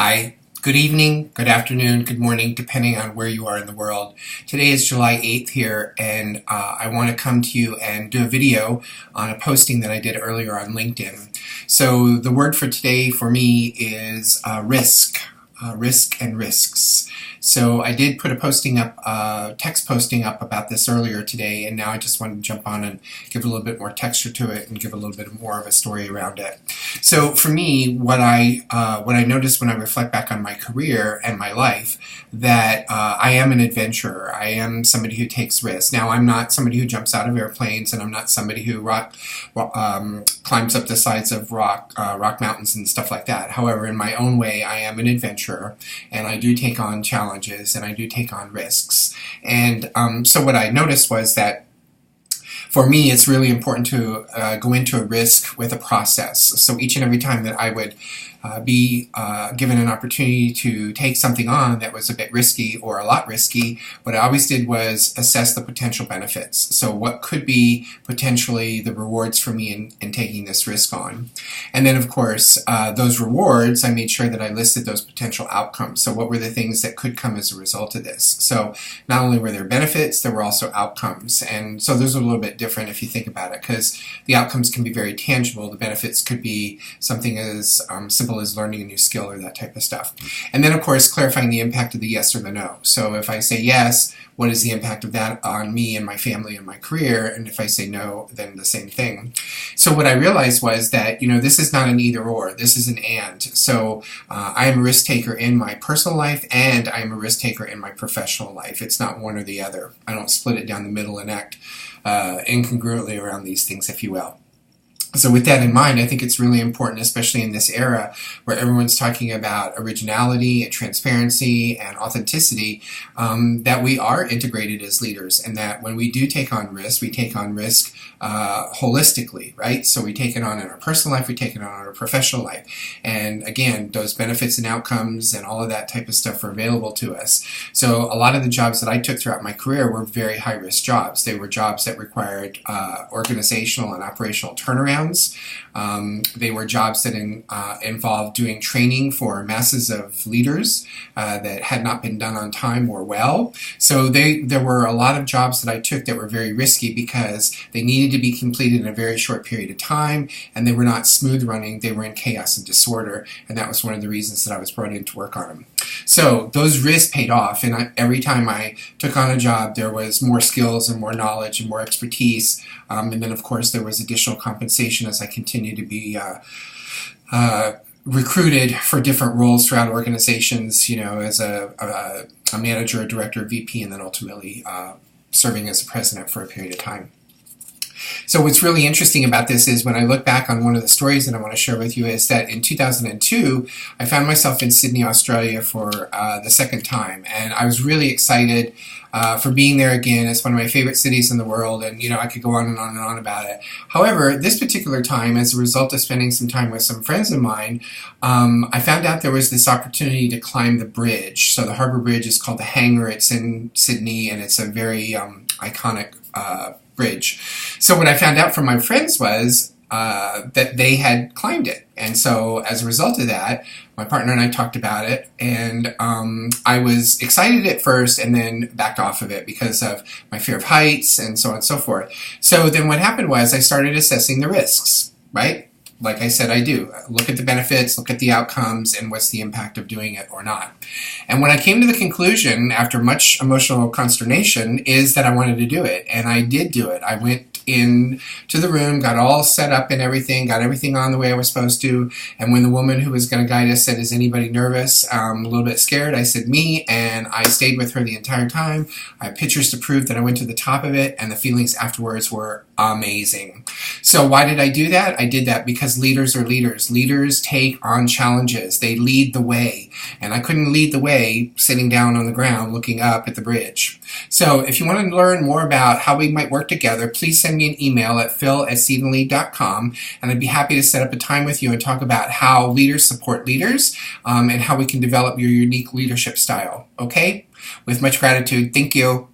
Hi, good evening, good afternoon, good morning, depending on where you are in the world. Today is July 8th here, and I want to come to you and do a video on a posting that I did earlier on LinkedIn. So the word for today for me is risk and risks. So I did put a posting up, text posting up about this earlier today, and now I just wanted to jump on and give a little bit more texture to it and give a little bit more of a story around it. So for me, what I noticed when I reflect back on my career and my life, that I am an adventurer. I am somebody who takes risks. Now, I'm not somebody who jumps out of airplanes, and I'm not somebody who climbs up the sides of rock mountains and stuff like that. However, in my own way, I am an adventurer, and I do take on challenges, and I do take on risks. And so what I noticed was that for me, it's really important to go into a risk with a process. So each and every time that I would be given an opportunity to take something on that was a bit risky or a lot risky, what I always did was assess the potential benefits. So what could be potentially the rewards for me in taking this risk on? And then, of course, those rewards, I made sure that I listed those potential outcomes. So what were the things that could come as a result of this? So not only were there benefits, there were also outcomes. And so those are a little bit different if you think about it, because the outcomes can be very tangible. The benefits could be something as simple as learning a new skill or that type of stuff. And then, of course, clarifying the impact of the yes or the no. So if I say yes, what is the impact of that on me and my family and my career? And if I say no, then the same thing. So what I realized was that, this is not an either or, this is an and. So I am a risk taker in my personal life, and I am a risk taker in my professional life. It's not one or the other. I don't split it down the middle and act incongruently around these things, if you will. So with that in mind, I think it's really important, especially in this era where everyone's talking about originality and transparency and authenticity, that we are integrated as leaders, and that when we do take on risk, we take on risk holistically, right? So we take it on in our personal life, we take it on in our professional life. And again, those benefits and outcomes and all of that type of stuff are available to us. So a lot of the jobs that I took throughout my career were very high-risk jobs. They were jobs that required organizational and operational turnaround. They were jobs that involved doing training for masses of leaders that had not been done on time or well. So there were a lot of jobs that I took that were very risky because they needed to be completed in a very short period of time, and they were not smooth running. They were in chaos and disorder, and that was one of the reasons that I was brought in to work on them. So those risks paid off, and every time I took on a job, there was more skills and more knowledge and more expertise, and then of course there was additional compensation as I continued to be recruited for different roles throughout organizations, as a manager, a director, a VP, and then ultimately serving as a president for a period of time. So what's really interesting about this is when I look back on one of the stories that I want to share with you is that in 2002, I found myself in Sydney, Australia for the second time. And I was really excited for being there again. It's one of my favorite cities in the world, and I could go on and on and on about it. However, this particular time, as a result of spending some time with some friends of mine, I found out there was this opportunity to climb the bridge. So the Harbour Bridge is called the Hangar. It's in Sydney, and it's a very iconic bridge. So what I found out from my friends was that they had climbed it. And so as a result of that, my partner and I talked about it, and I was excited at first and then backed off of it because of my fear of heights and so on and so forth. So then what happened was I started assessing the risks, right? Like I said, I do. Look at the benefits, look at the outcomes, and what's the impact of doing it or not. And when I came to the conclusion, after much emotional consternation, is that I wanted to do it. And I did do it. I went into the room, got all set up and everything, got everything on the way I was supposed to. And when the woman who was going to guide us said, "Is anybody nervous?" A little bit scared, I said, "Me." And I stayed with her the entire time. I have pictures to prove that I went to the top of it, and the feelings afterwards were amazing. So why did I do that? I did that because leaders are leaders. Leaders take on challenges. They lead the way. And I couldn't lead the way sitting down on the ground looking up at the bridge. So if you want to learn more about how we might work together, please send me an email at phil@stephenlee.com, and I'd be happy to set up a time with you and talk about how leaders support leaders and how we can develop your unique leadership style. Okay? With much gratitude. Thank you.